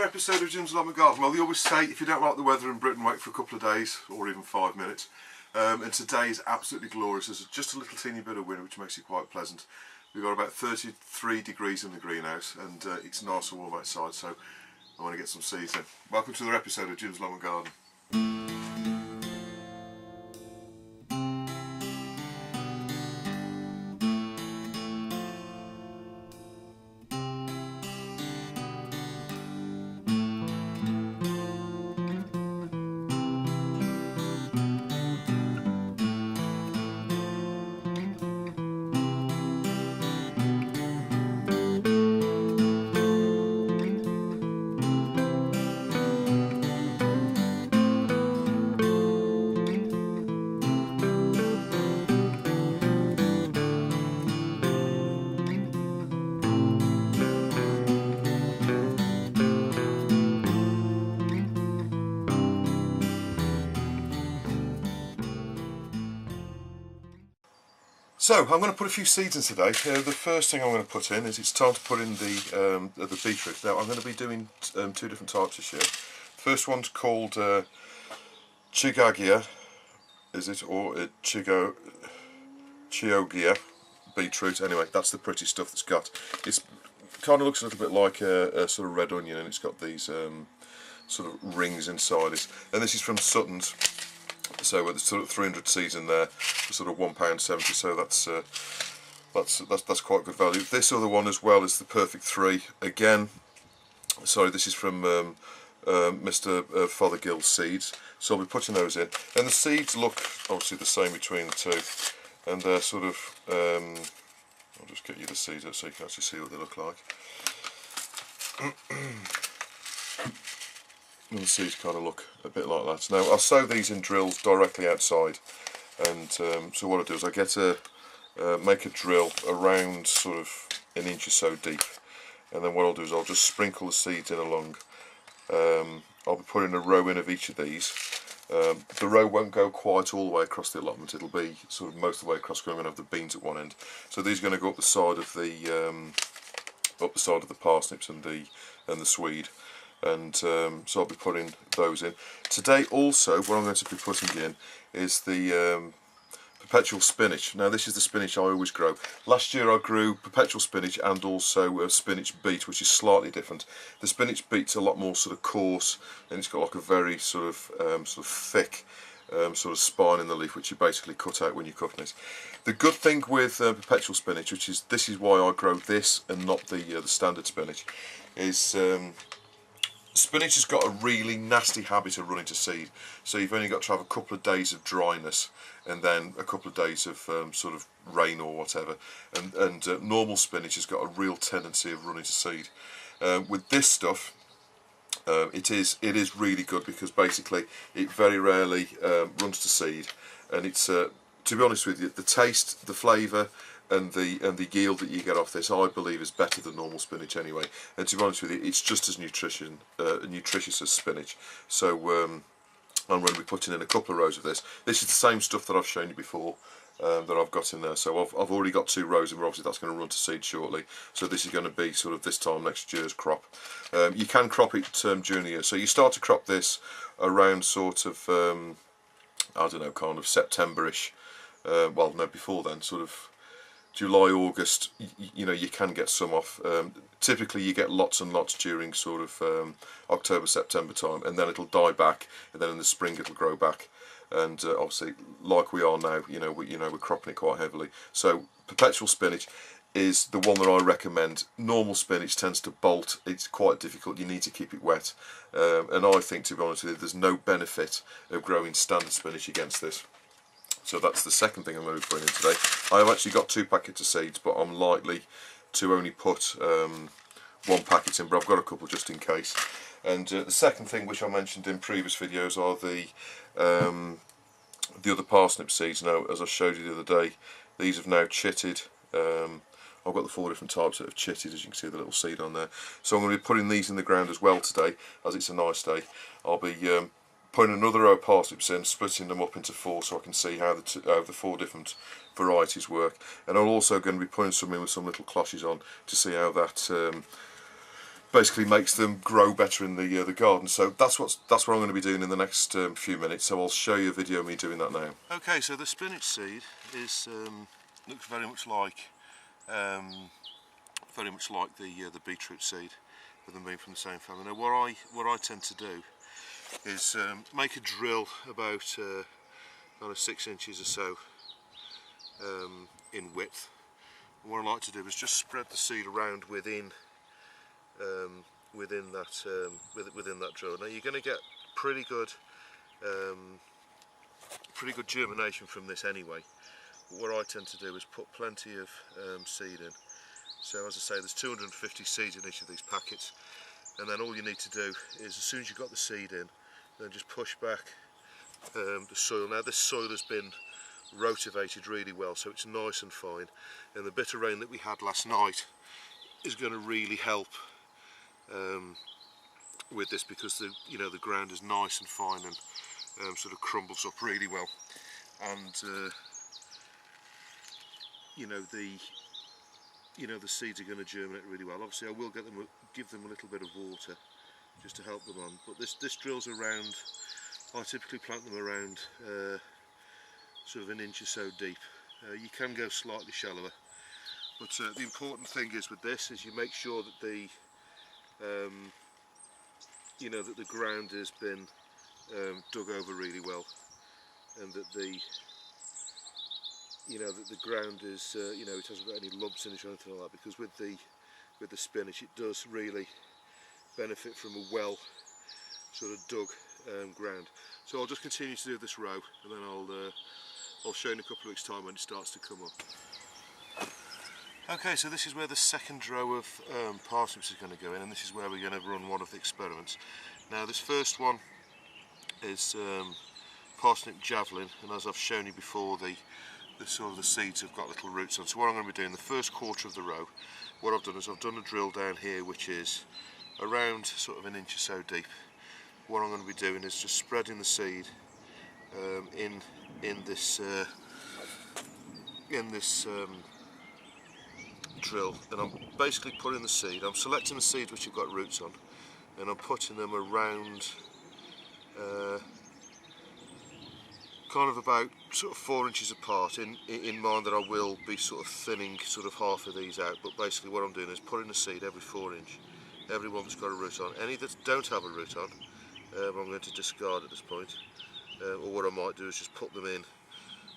another episode of Jim's Allotment Garden. Well, they always say if you don't like the weather in Britain, wait for a couple of days or even 5 minutes. And today is absolutely glorious. There's just a little teeny bit of wind, which makes it quite pleasant. We've got about 33 degrees in the greenhouse, and it's nice and warm outside, so I want to get some seeds in. Welcome to another episode of Jim's Allotment Garden. So I'm going to put a few seeds in today. The first thing I'm going to put in is it's time to put in the beetroot. Now I'm going to be doing two different types this year. The first one's called Chigagia, is it, or Chiogia beetroot. Anyway, that's the pretty stuff that's got. It kind of looks a little bit like a sort of red onion, and it's got these sort of rings inside it. And this is from Sutton's. So there's sort of 300 seeds in there for sort of £1.70, so that's quite good value. This other one as well is the Perfect 3. Again, sorry, this is from Mr. Fothergill's seeds. So I'll be putting those in, and the seeds look obviously the same between the two, and they're sort of. I'll just get you the seeds out so you can actually see what they look like. And the seeds kind of look a bit like that. Now I'll sow these in drills directly outside, and so what I do is I get make a drill around sort of an inch or so deep, and then what I'll do is I'll just sprinkle the seeds in along. I'll be putting a row in of each of these. The row won't go quite all the way across the allotment. It'll be sort of most of the way across, because I'm going to have the beans at one end. So these are going to go up the side of the parsnips and the swede. And so I'll be putting those in. Today also what I'm going to be putting in is the perpetual spinach. Now this is the spinach I always grow. Last year I grew perpetual spinach and also spinach beet, which is slightly different. The spinach beet's a lot more sort of coarse, and it's got like a very sort of thick sort of spine in the leaf, which you basically cut out when you're cutting it. The good thing with perpetual spinach, this is why I grow this and not the standard spinach, is spinach has got a really nasty habit of running to seed. So you've only got to have a couple of days of dryness and then a couple of days of sort of rain or whatever, and normal spinach has got a real tendency of running to seed. With this stuff, it is really good, because basically it very rarely runs to seed, and it's to be honest with you, the taste, the flavour, and the yield that you get off this, I believe, is better than normal spinach anyway. And to be honest with you, it's just as nutritious as spinach. So I'm going to be putting in a couple of rows of this. This is the same stuff that I've shown you before that I've got in there. So I've already got 2 rows, and obviously that's going to run to seed shortly. So this is going to be sort of this time next year's crop. You can crop it during the year. So you start to crop this around sort of I don't know, kind of September-ish. Well, no, before then, sort of July, August, you know, you can get some off. Typically you get lots and lots during sort of October, September time, and then it'll die back, and then in the spring it'll grow back. And obviously, like we are now, we're cropping it quite heavily. So perpetual spinach is the one that I recommend. Normal spinach tends to bolt. It's quite difficult. You need to keep it wet. And I think, to be honest with you, there's no benefit of growing standard spinach against this. So that's the second thing I'm going to be putting in today. I have actually got 2 packets of seeds, but I'm likely to only put 1 packet in, but I've got a couple just in case. And the second thing, which I mentioned in previous videos, are the other parsnip seeds. Now, as I showed you the other day, these have now chitted. I've got the 4 different types that have chitted, as you can see the little seed on there. So I'm going to be putting these in the ground as well today, as it's a nice day. I'll be putting another row of parsnips in, splitting them up into 4 so I can see how the 4 different varieties work. And I'm also going to be putting some in with some little cloches on to see how that basically makes them grow better in the garden. So that's what I'm going to be doing in the next few minutes. So I'll show you a video of me doing that now. Okay, so the spinach seed is looks very much like the beetroot seed, with them being from the same family. Now what I tend to do is make a drill about kind of 6 inches or so in width. And what I like to do is just spread the seed around within that drill. Now you're going to get pretty good germination from this anyway. But what I tend to do is put plenty of seed in. So as I say, there's 250 seeds in each of these packets, and then all you need to do is, as soon as you've got the seed in, then just push back the soil. Now this soil has been rotivated really well, so it's nice and fine, and the bit of rain that we had last night is going to really help with this, because the ground is nice and fine and sort of crumbles up really well, and the seeds are going to germinate really well. Obviously I will give them a little bit of water just to help them on, but this drill's around, I typically plant them around sort of 1 inch or so deep. You can go slightly shallower, but the important thing is with this is you make sure that the ground has been dug over really well, and that the ground is it hasn't got any lumps in it or anything like that, because with the spinach it does really benefit from a well sort of dug ground. So I'll just continue to do this row, and then I'll show you in a couple of weeks' time when it starts to come up. Okay, so this is where the second row of parsnips is going to go in, and this is where we're going to run one of the experiments. Now this first one is parsnip javelin, and as I've shown you before, the seeds have got little roots on. So what I'm going to be doing, the first quarter of the row, what I've done is I've done a drill down here which is around sort of 1 inch or so deep. What I'm going to be doing is just spreading the seed in this drill, and I'm basically putting the seed, I'm selecting the seeds which have got roots on, and I'm putting them around kind of about sort of 4 inches apart, in mind that I will be sort of thinning sort of half of these out. But basically what I'm doing is putting the seed every 4 inch, every one that's got a root on. Any that don't have a root on, I'm going to discard at this point, or what I might do is just put them in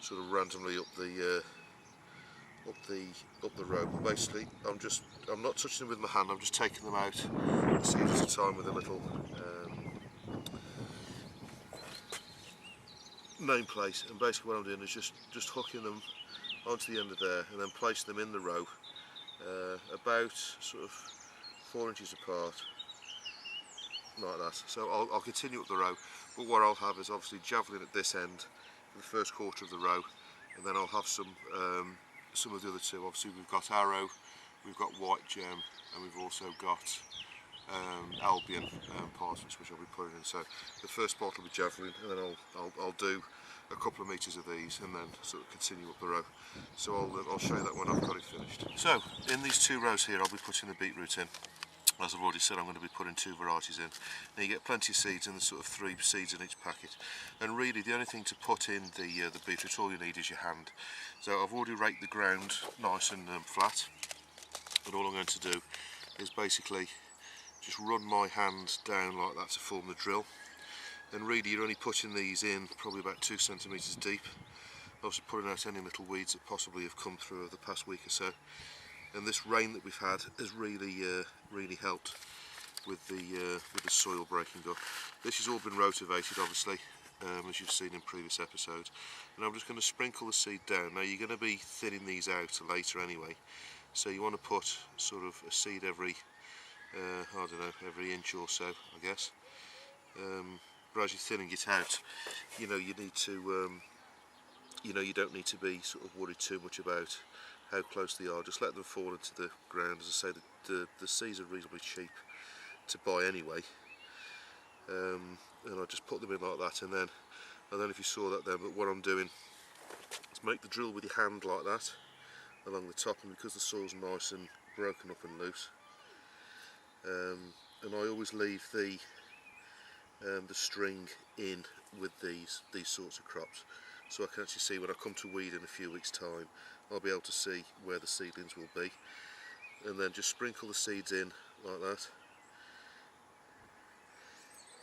sort of randomly up the row. But basically I'm not touching them with my hand, I'm just taking them out a seed at a time with a little nameplate, and basically what I'm doing is just hooking them onto the end of there, and then placing them in the row about sort of 4 inches apart, like that. So I'll continue up the row, but what I'll have is obviously javelin at this end for the first quarter of the row, and then I'll have some of the other two. Obviously we've got arrow, we've got white gem, and we've also got Albion parsnips, which I'll be putting in. So the first part will be javelin, and then I'll do a couple of metres of these, and then sort of continue up the row. So I'll show you that when I've got it finished. So in these two rows here I'll be putting the beetroot in. As I've already said, I'm going to be putting 2 varieties in. Now you get plenty of seeds, and there's sort of 3 seeds in each packet. And really the only thing to put in the beetroot, all you need is your hand. So I've already raked the ground nice and flat, and all I'm going to do is basically just run my hand down like that to form the drill. And really you're only putting these in probably about 2 centimetres deep, obviously putting out any little weeds that possibly have come through over the past week or so. And this rain that we've had has really helped with the soil breaking up. This has all been rotivated, obviously, as you've seen in previous episodes. And I'm just going to sprinkle the seed down. Now you're going to be thinning these out later anyway, so you want to put sort of a seed every I don't know, every inch or so, I guess. But as you're thinning it out, you need to, you don't need to be sort of worried too much about how close they are. Just let them fall into the ground. As I say, the seeds are reasonably cheap to buy anyway, and I just put them in like that. And then I don't know if you saw that then, but what I'm doing is make the drill with your hand like that along the top, and because the soil's nice and broken up and loose, and I always leave the string in with these sorts of crops, so I can actually see when I come to weed in a few weeks' time, I'll be able to see where the seedlings will be, and then just sprinkle the seeds in like that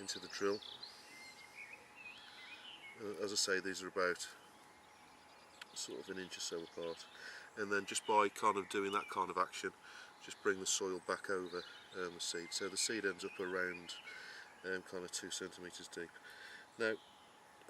into the drill. As I say, these are about sort of an inch or so apart, and then just by kind of doing that kind of action, just bring the soil back over the seed, so the seed ends up around kind of 2 centimetres deep. Now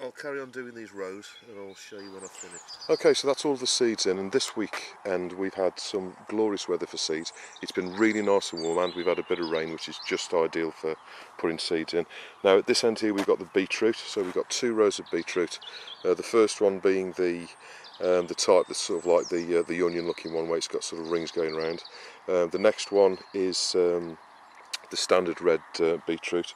I'll carry on doing these rows and I'll show you when I've finished. Okay, so that's all the seeds in, and this weekend we've had some glorious weather for seeds. It's been really nice and warm, and we've had a bit of rain, which is just ideal for putting seeds in. Now at this end here we've got the beetroot, so we've got 2 rows of beetroot. The first one being the type that's sort of like the onion looking one, where it's got sort of rings going around. The next one is the standard red beetroot.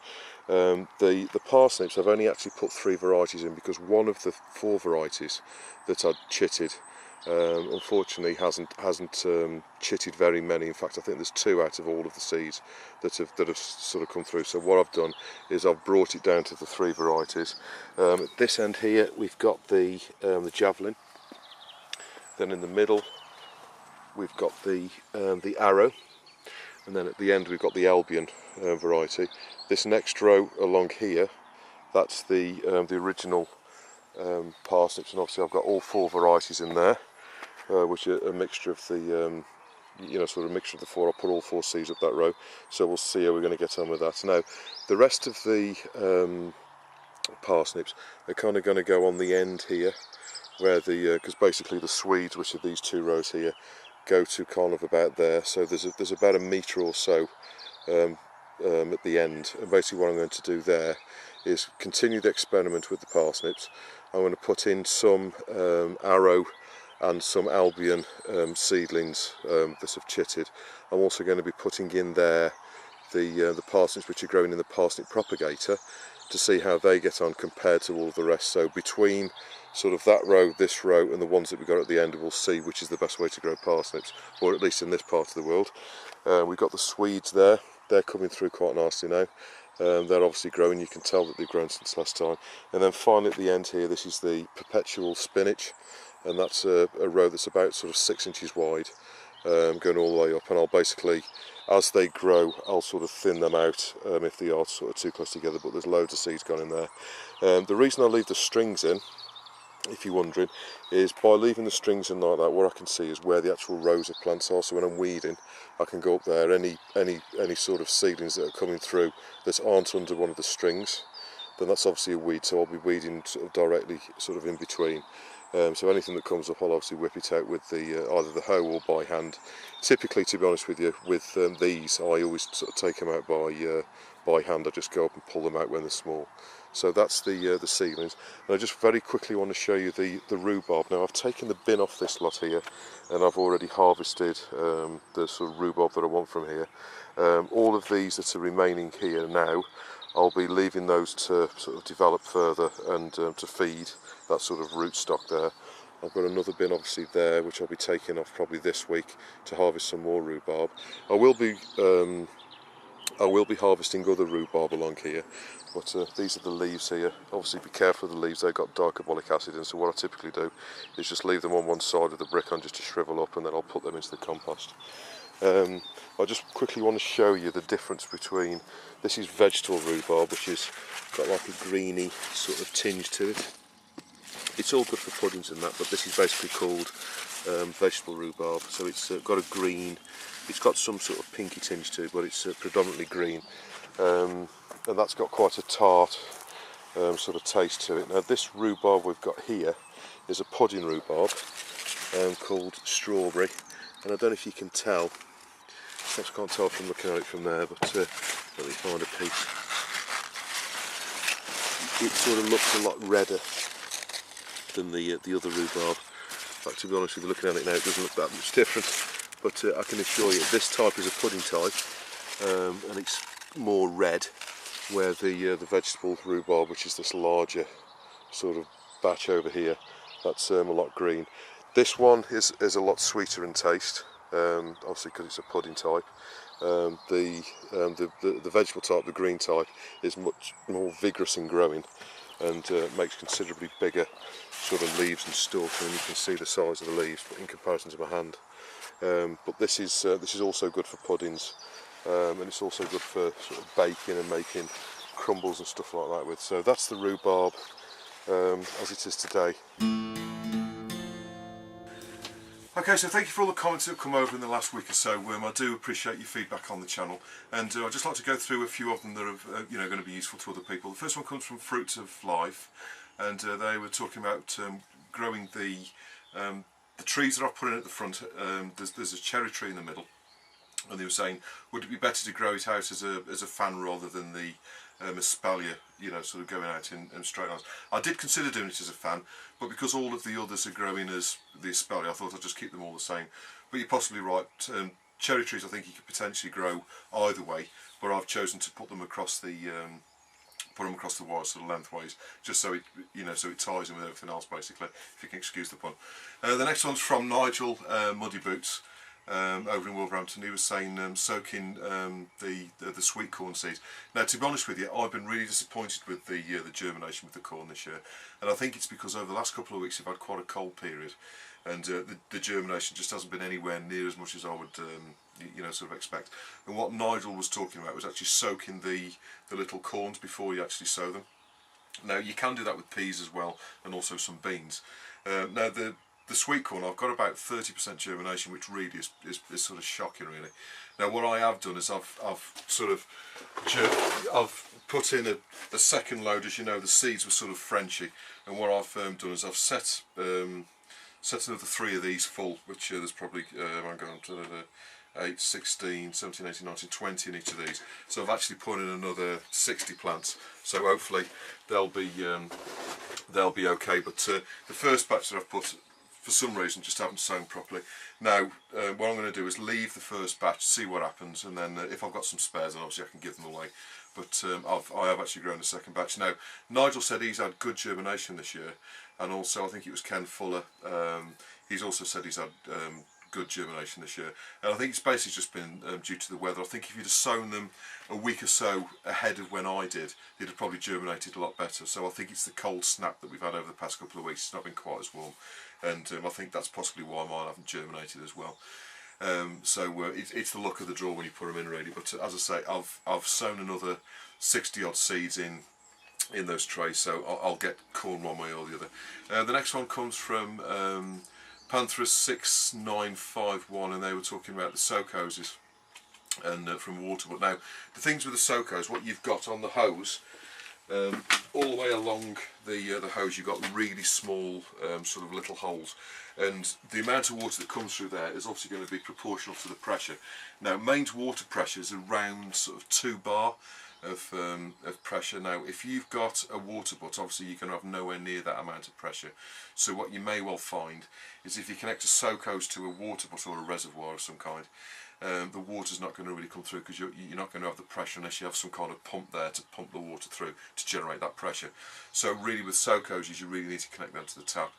The parsnips, I've only actually put 3 varieties in because one of the 4 varieties that I'd chitted unfortunately hasn't chitted very many. In fact, I think there's 2 out of all of the seeds that have sort of come through. So what I've done is I've brought it down to the 3 varieties. At this end here we've got the javelin. Then in the middle we've got the arrow, and then at the end we've got the Albion variety. This next row along here, that's the original parsnips, and obviously I've got all 4 varieties in there, which are a mixture of the sort of a mixture of the 4. I'll put all 4 seeds up that row, so we'll see how we're going to get on with that. Now the rest of the parsnips are kind of going to go on the end here, where because basically the Swedes, which are these 2 rows here, go to kind of about there. So there's about a metre or so at the end, and basically what I'm going to do there is continue the experiment with the parsnips. I'm going to put in some arrow and some Albion seedlings that have chitted. I'm also going to be putting in there the parsnips which are growing in the parsnip propagator, to see how they get on compared to all of the rest. So between sort of that row, this row, and the ones that we've got at the end, we'll see which is the best way to grow parsnips, or at least in this part of the world. We've got the Swedes there, they're coming through quite nicely now. They're obviously growing, you can tell that they've grown since last time. And then finally at the end here, this is the perpetual spinach, and that's a row that's about sort of 6 inches wide, going all the way up, and I'll basically, as they grow, I'll sort of thin them out if they are sort of too close together, but there's loads of seeds gone in there. The reason I leave the strings in, if you're wondering, is by leaving the strings in like that, what I can see is where the actual rows of plants are. So when I'm weeding, I can go up there, any sort of seedlings that are coming through that aren't under one of the strings, then that's obviously a weed, so I'll be weeding sort of directly sort of in between. So anything that comes up, I'll obviously whip it out with the either the hoe or by hand. Typically, to be honest with you, with these, I always sort of take them out by hand. I just go up and pull them out when they're small. So that's the seedlings. And I just very quickly want to show you the rhubarb. Now I've taken the bin off this lot here, and I've already harvested the sort of rhubarb that I want from here. All of these that are remaining here now, I'll be leaving those to sort of develop further and to feed that sort of rootstock there. I've got another bin obviously there, which I'll be taking off probably this week to harvest some more rhubarb. I will be harvesting other rhubarb along here, but these are the leaves here. Obviously be careful of the leaves, they've got dicarbolic acid in, so what I typically do is just leave them on one side of the brick on just to shrivel up, and then I'll put them into the compost. I just quickly want to show you the difference between, this is vegetable rhubarb, which has got like a greeny sort of tinge to it. It's all good for puddings and that, but this is basically called vegetable rhubarb. So it's got a green, it's got some sort of pinky tinge to it, but it's predominantly green, and that's got quite a tart sort of taste to it. Now this rhubarb we've got here is a pudding rhubarb called strawberry, and I don't know if you can tell, perhaps can't tell from looking at it from there, but let me find a piece. It sort of looks a lot redder than the other rhubarb. In fact, to be honest with you, looking at it now, it doesn't look that much different. But I can assure you, this type is a pudding type, and it's more red, where the vegetable rhubarb, which is this larger sort of batch over here, that's a lot green. This one is a lot sweeter in taste, obviously because it's a pudding type. The vegetable type, the green type, is much more vigorous in growing and makes considerably bigger sort of leaves and stalk, and you can see the size of the leaves in comparison to my hand. But this is also good for puddings, and it's also good for sort of baking and making crumbles and stuff like that with. So that's the rhubarb as it is today. Okay, so thank you for all the comments that have come over in the last week or so. I do appreciate your feedback on the channel, and I'd just like to go through a few of them that are going to be useful to other people. The first one comes from Fruits of Life, and they were talking about growing the trees that I've put in at the front. There's a cherry tree in the middle, and they were saying, would it be better to grow it out as a fan rather than the espalier, sort of going out in straight lines. I did consider doing it as a fan, but because all of the others are growing as the espalier, I thought I'd just keep them all the same. But you're possibly right. Cherry trees, I think you could potentially grow either way, but I've chosen to put them across the wire sort of lengthways, just so it so it ties in with everything else basically, if you can excuse the pun. The next one's from Nigel Muddy Boots. Over in Wolverhampton. He was saying soaking the sweet corn seeds. Now, to be honest with you, I've been really disappointed with the germination with the corn this year, and I think it's because over the last couple of weeks we've had quite a cold period, and the germination just hasn't been anywhere near as much as I would sort of expect. And what Nigel was talking about was actually soaking the little corns before you actually sow them. Now, you can do that with peas as well, and also some beans. Now, the sweet corn, I've got about 30% germination, which really is sort of shocking, really. Now, what I have done is I've put in a second load. As you know, the seeds were sort of Frenchy, and what I've done is I've set another 3 of these full, which there's probably I'm going to 8, 16, 17, 18, 19, 20 in each of these. So I've actually put in another 60 plants. So hopefully they'll be okay. But the first batch that I've put, for some reason, just haven't sown properly. Now, what I'm going to do is leave the first batch, see what happens, and then if I've got some spares, then obviously I can give them away. But I have actually grown the second batch. Now, Nigel said he's had good germination this year, and also I think it was Ken Fuller. He's also said he's had good germination this year, and I think it's basically just been due to the weather. I think if you'd have sown them a week or so ahead of when I did, they'd have probably germinated a lot better. So I think it's the cold snap that we've had over the past couple of weeks. It's not been quite as warm, and I think that's possibly why mine haven't germinated as well. It's the luck of the draw when you put them in, really. But as I say, I've sown another 60 odd seeds in those trays, so I'll get corn one way or the other. The next one comes from Panthers 6951, and they were talking about the soak hoses and from water. But now, the things with the soak hose, what you've got on the hose, all the way along the hose, you've got really small sort of little holes, and the amount of water that comes through there is obviously going to be proportional to the pressure. Now, mains water pressure is around sort of 2 bar of pressure. Now, if you've got a water butt, obviously you're going to have nowhere near that amount of pressure. So what you may well find is if you connect a soak hose to a water butt or a reservoir of some kind, the water's not going to really come through, because you're not going to have the pressure unless you have some kind of pump there to pump the water through to generate that pressure. So really, with soak hoses, you really need to connect them to the tap.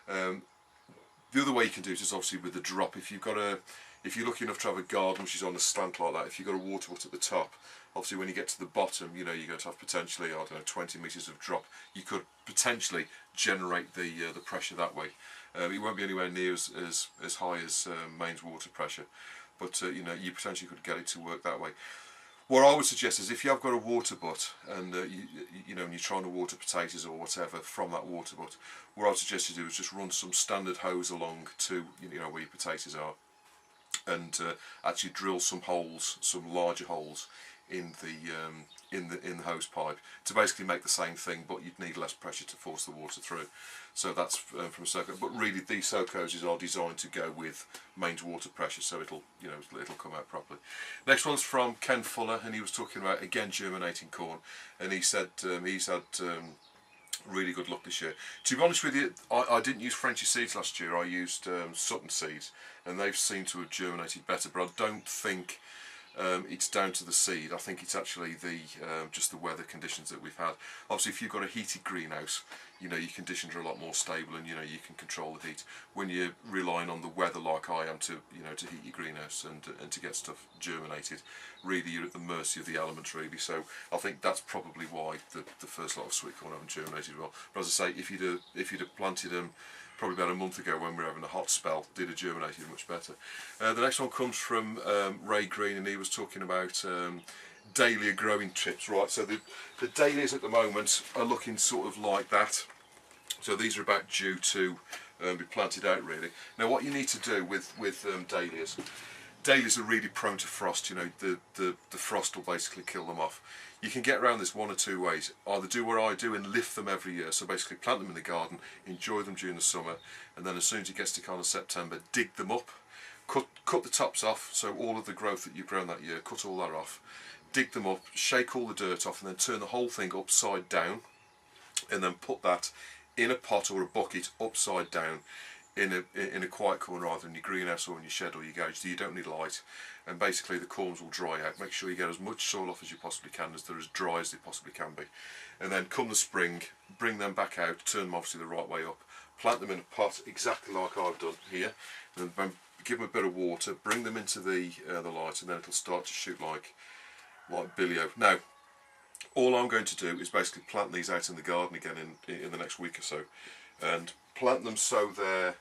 The other way you can do it is obviously with the drop. If you're lucky enough to have a garden which is on a slant like that, if you've got a water butt at the top, obviously when you get to the bottom, you're going to have potentially, I don't know, 20 metres of drop. You could potentially generate the pressure that way. It won't be anywhere near as high as mains water pressure, but you potentially could get it to work that way. What I would suggest is if you have got a water butt and and you're trying to water potatoes or whatever from that water butt, what I would suggest you do is just run some standard hose along to where your potatoes are, and actually drill some holes, some larger holes in the hose pipe to basically make the same thing, but you'd need less pressure to force the water through. So that's from a soak. But really, these soak hoses are designed to go with mains water pressure, so it'll come out properly. Next one's from Ken Fuller, and he was talking about again germinating corn, and he said he's had really good luck this year. To be honest with you, I didn't use Frenchy seeds last year. I used Sutton seeds, and they've seemed to have germinated better. But I don't think it's down to the seed. I think it's actually the just the weather conditions that we've had. Obviously, if you've got a heated greenhouse, you know your conditions are a lot more stable, and you know you can control the heat. When you're relying on the weather like I am to to heat your greenhouse and to get stuff germinated, really you're at the mercy of the elements really. So I think that's probably why the first lot of sweet corn haven't germinated well. But as I say, if you'd have planted them probably about a month ago when we were having a hot spell, they'd have germinated much better. The next one comes from Ray Green, and he was talking about dahlia growing tips. Right, so the dahlias at the moment are looking sort of like that. So these are about due to be planted out really. Now what you need to do with dahlias are really prone to frost. You know, the frost will basically kill them off. You can get around this one or two ways. Either do what I do and lift them every year, so basically plant them in the garden, enjoy them during the summer, and then as soon as it gets to kind of September, dig them up, cut the tops off, so all of the growth that you've grown that year, cut all that off, dig them up, shake all the dirt off, and then turn the whole thing upside down, and then put that in a pot or a bucket upside down in a quiet corner, either in your greenhouse or in your shed or your garage, so you don't need light. And basically the corms will dry out. Make sure you get as much soil off as you possibly can, as they're as dry as they possibly can be. And then come the spring, bring them back out, turn them obviously the right way up, plant them in a pot exactly like I've done here, and then give them a bit of water, bring them into the light, and then it'll start to shoot like billio. Now all I'm going to do is basically plant these out in the garden again in the next week or so, and plant them so they're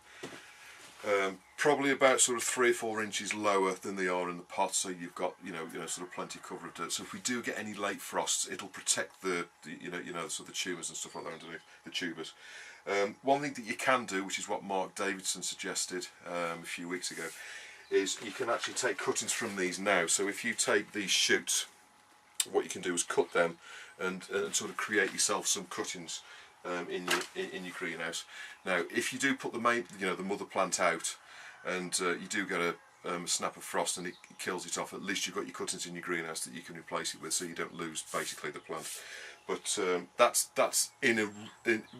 probably about sort of 3 or 4 inches lower than they are in the pot, so you've got sort of plenty cover of dirt. So if we do get any late frosts, it'll protect the sort of the tumours and stuff like that underneath the tubers. One thing that you can do, which is what Mark Davidson suggested a few weeks ago, is you can actually take cuttings from these now. So if you take these shoots, what you can do is cut them and sort of create yourself some cuttings in your greenhouse. Now, if you do put the the mother plant out, and you do get a snap of frost and it kills it off, at least you've got your cuttings in your greenhouse that you can replace it with, so you don't lose basically the plant. But that's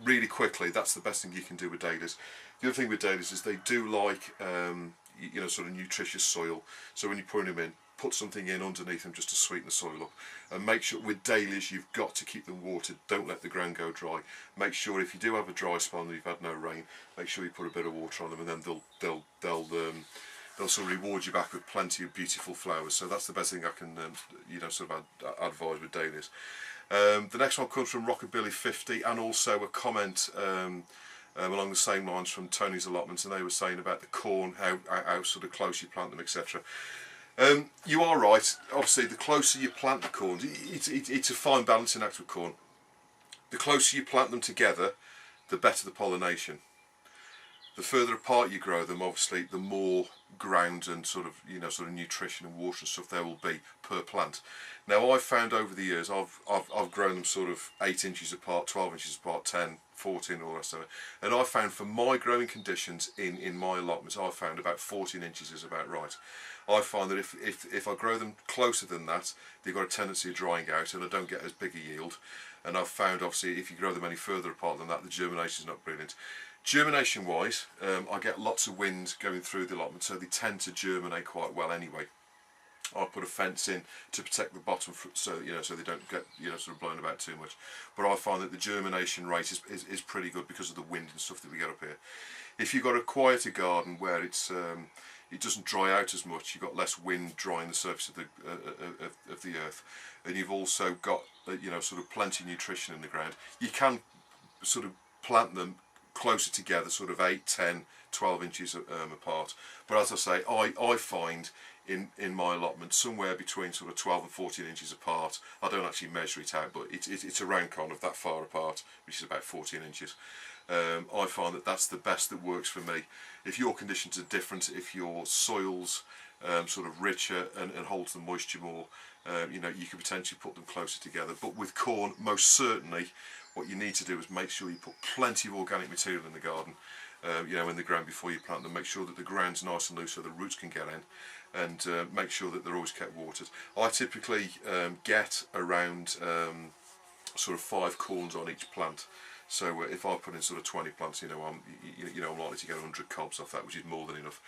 really quickly. That's the best thing you can do with dahlias. The other thing with dahlias is they do like sort of nutritious soil. So when you're putting them in, put something in underneath them just to sweeten the soil up. And make sure with dahlias you've got to keep them watered. Don't let the ground go dry. Make sure if you do have a dry spell and you've had no rain, make sure you put a bit of water on them, and then they'll sort of reward you back with plenty of beautiful flowers. So that's the best thing I can sort of advise with dahlias. The next one comes from Rockabilly 50, and also a comment along the same lines from Tony's Allotment, and they were saying about the corn, how sort of close you plant them, etc. You are right. Obviously, the closer you plant the corn, it's a fine balancing act with corn. The closer you plant them together, the better the pollination. The further apart you grow them, obviously, the more ground and sort of nutrition and water and stuff there will be per plant. Now, I've found over the years, I've grown them sort of 8 inches apart, 12 inches apart, 10, 14, all the rest of it. And I found for my growing conditions in my allotments, I found about 14 inches is about right. I find that if I grow them closer than that, they've got a tendency of drying out and I don't get as big a yield. And I've found, obviously, if you grow them any further apart than that, the germination is not brilliant. Germination wise, I get lots of wind going through the allotment, so they tend to germinate quite well anyway. I put a fence in to protect the bottom, so so they don't get sort of blown about too much. But I find that the germination rate is pretty good because of the wind and stuff that we get up here. If you've got a quieter garden where it's it doesn't dry out as much, you've got less wind drying the surface of the earth, and you've also got sort of plenty of nutrition in the ground, you can sort of plant them closer together, sort of 8, 10, 12 inches apart. But as I say, I find in my allotment somewhere between sort of 12 and 14 inches apart. I don't actually measure it out, but it's around kind of that far apart, which is about 14 inches. I find that that's the best that works for me. If your conditions are different, if your soil's sort of richer and holds the moisture more, you can potentially put them closer together. But with corn, most certainly, what you need to do is make sure you put plenty of organic material in the garden, in the ground before you plant them. Make sure that the ground's nice and loose so the roots can get in, and make sure that they're always kept watered. I typically get around sort of 5 corns on each plant. So if I put in sort of 20 plants, I'm likely to get 100 cobs off that, which is more than enough.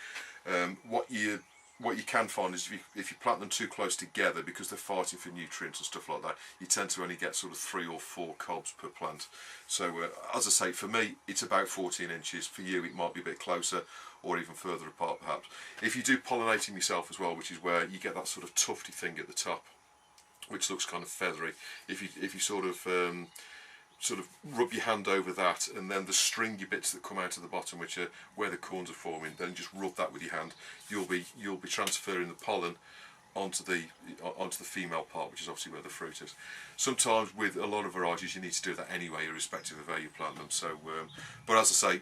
What you what you can find is if you plant them too close together, because they're fighting for nutrients and stuff like that, you tend to only get sort of 3 or 4 cobs per plant. So as I say, for me it's about 14 inches. For you it might be a bit closer or even further apart perhaps. If you do pollinating yourself as well, which is where you get that sort of tufty thing at the top which looks kind of feathery, if you sort of rub your hand over that, and then the stringy bits that come out of the bottom, which are where the corns are forming, then just rub that with your hand. You'll be transferring the pollen onto the female part, which is obviously where the fruit is. Sometimes with a lot of varieties you need to do that anyway, irrespective of where you plant them. So, but as I say,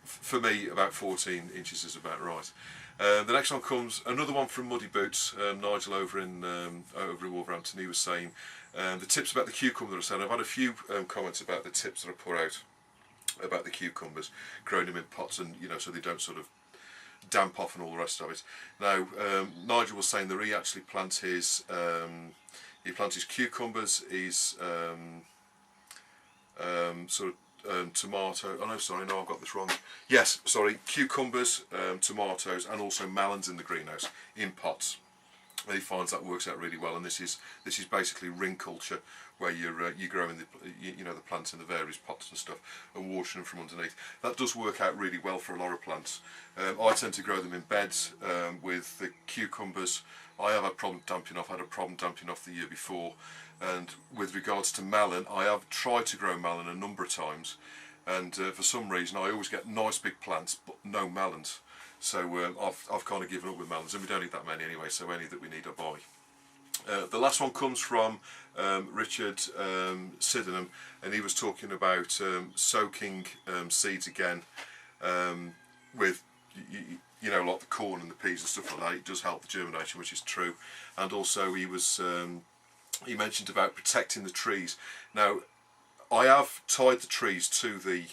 for me about 14 inches is about right. The next one comes, another one from Muddy Boots, Nigel over in Wolverhampton. He was saying the tips about the cucumber that I said. I've had a few comments about the tips that I put out about the cucumbers, growing them in pots, and so they don't sort of damp off and all the rest of it. Now Nigel was saying that he actually plants his cucumbers, his tomato. Oh no, sorry, no, I've got this wrong. Yes, sorry, cucumbers, tomatoes, and also melons in the greenhouse in pots. And he finds that works out really well. And this is basically ring culture, where you're growing the plants in the various pots and stuff and watering them from underneath. That does work out really well for a lot of plants. I tend to grow them in beds with the cucumbers. I have had a problem damping off. I had a problem damping off the year before. And with regards to melon, I have tried to grow melon a number of times, and for some reason I always get nice big plants but no melons. So I've kind of given up with melons, and we don't eat that many anyway, so any that we need I buy. The last one comes from Richard Sydenham, and he was talking about soaking seeds again with like the corn and the peas and stuff like that. It does help the germination, which is true. And also he mentioned about protecting the trees. Now I have tied the trees to the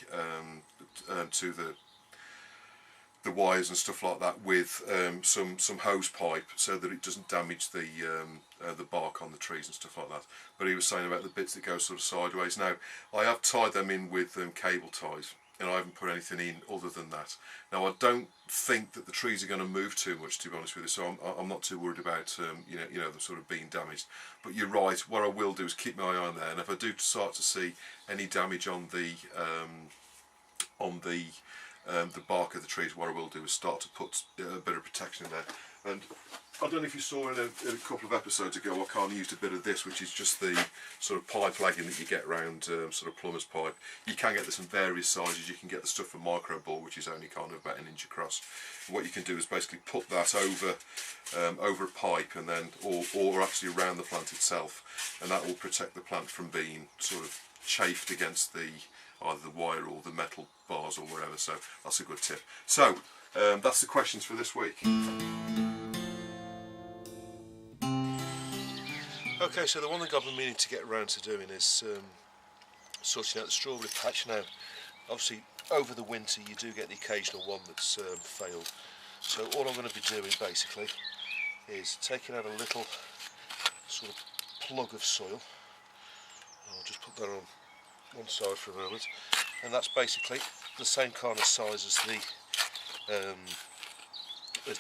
wires and stuff like that with some hose pipe, so that it doesn't damage the bark on the trees and stuff like that. But he was saying about the bits that go sort of sideways. Now I have tied them in with cable ties, and I haven't put anything in other than that. Now I don't think that the trees are going to move too much, to be honest with you, so I'm not too worried about them sort of being damaged. But you're right, what I will do is keep my eye on there, and if I do start to see any damage on the bark of the trees, what I will do is start to put a bit of protection in there. And I don't know if you saw in a couple of episodes ago, I kind of used a bit of this, which is just the sort of pipe legging that you get around sort of plumber's pipe. You can get this in various sizes. You can get the stuff from micro ball, which is only kind of about 1 inch across. And what you can do is basically put that over a pipe, and then or actually around the plant itself, and that will protect the plant from being sort of chafed against either the wire or the metal bars or whatever. So that's a good tip. So that's the questions for this week. Okay, so the one thing I've been meaning to get around to doing is sorting out the strawberry patch. Now obviously over the winter you do get the occasional one that's failed, so all I'm going to be doing basically is taking out a little sort of plug of soil. I'll just put that on one side for a moment, and that's basically the same kind of size as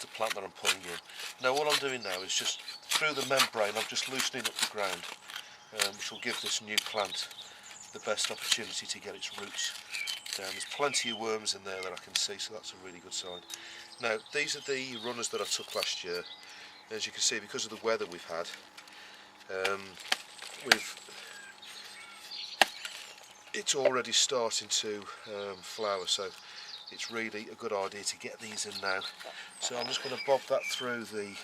the plant that I'm putting in. Now what I'm doing now is just through the membrane I'm just loosening up the ground, which will give this new plant the best opportunity to get its roots down. There's plenty of worms in there that I can see, so that's a really good sign. Now these are the runners that I took last year. As you can see, because of the weather we've had, it's already starting to flower, so it's really a good idea to get these in now. So I'm just going to bob that through the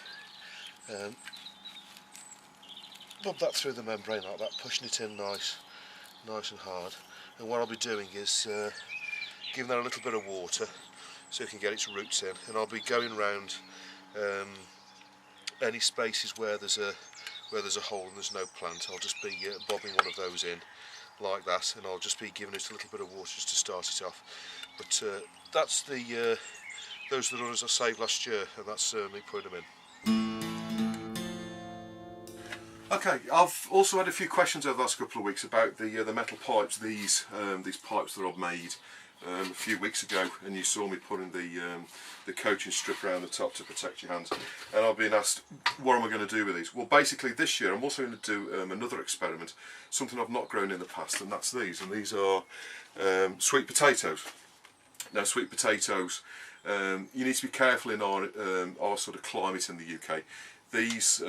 membrane like that, pushing it in nice and hard. And what I'll be doing is giving that a little bit of water so it can get its roots in, and I'll be going round any spaces where there's a hole and there's no plant. I'll just be bobbing one of those in like that, and I'll just be giving it a little bit of water just to start it off. But those are the runners I saved last year, and that's me putting them in. Okay, I've also had a few questions over the last couple of weeks about the metal pipes. These pipes that I've made a few weeks ago, and you saw me putting the coating strip around the top to protect your hands. And I've been asked, what am I going to do with these? Well, basically this year I'm also going to do another experiment, something I've not grown in the past, and that's these. And these are sweet potatoes. Now, sweet potatoes, you need to be careful in our sort of climate in the UK. These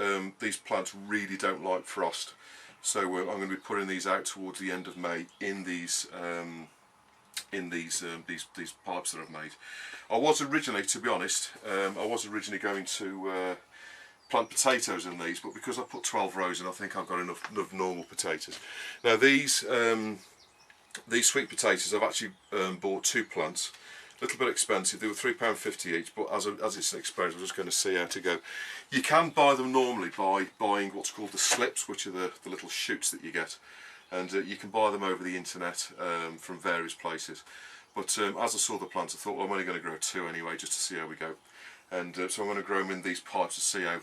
plants really don't like frost, so I'm going to be putting these out towards the end of May in these pipes that I've made. I was originally, to be honest, I was originally going to plant potatoes in these, but because I put 12 rows in, I think I've got enough normal potatoes. Now these sweet potatoes, I've actually bought 2 plants. A little bit expensive, they were £3.50 each, but as it's an experiment, we're just going to see how to go. You can buy them normally by buying what's called the slips, which are the little shoots that you get, and you can buy them over the internet from various places. But as I saw the plants, I thought, well, I'm only going to grow 2 anyway, just to see how we go. And so I'm going to grow them in these pipes to see how,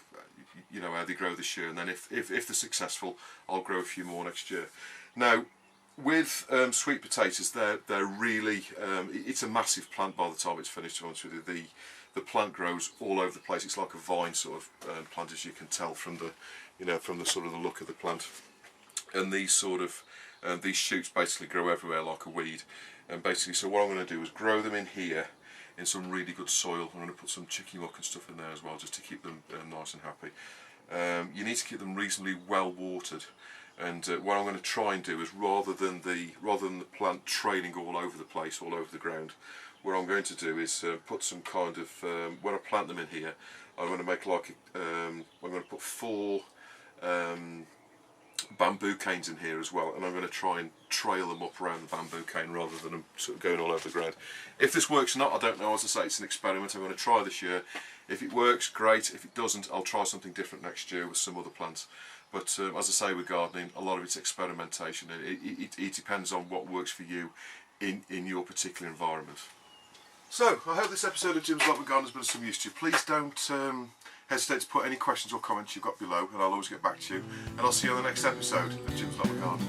how they grow this year, and then if they're successful, I'll grow a few more next year. Now, with sweet potatoes, they're really it's a massive plant by the time it's finished. To be honest with you, the plant grows all over the place. It's like a vine sort of plant, as you can tell from the from the sort of the look of the plant. And these sort of these shoots basically grow everywhere like a weed. And basically, so what I'm going to do is grow them in here in some really good soil. I'm going to put some chicken muck and stuff in there as well, just to keep them nice and happy. You need to keep them reasonably well watered. And what I'm going to try and do is, rather than the plant trailing all over the place, all over the ground, what I'm going to do is put some kind of, when I plant them in here, I'm going to make like, I'm going to put 4 bamboo canes in here as well, and I'm going to try and trail them up around the bamboo cane rather than them sort of going all over the ground. If this works or not, I don't know. As I say, it's an experiment. I'm going to try this year. If it works, great. If it doesn't, I'll try something different next year with some other plants. But as I say, with gardening, a lot of it's experimentation. It depends on what works for you in your particular environment. So, I hope this episode of Jim's Allotment Garden has been of some use to you. Please don't hesitate to put any questions or comments you've got below, and I'll always get back to you. And I'll see you on the next episode of Jim's Allotment Garden.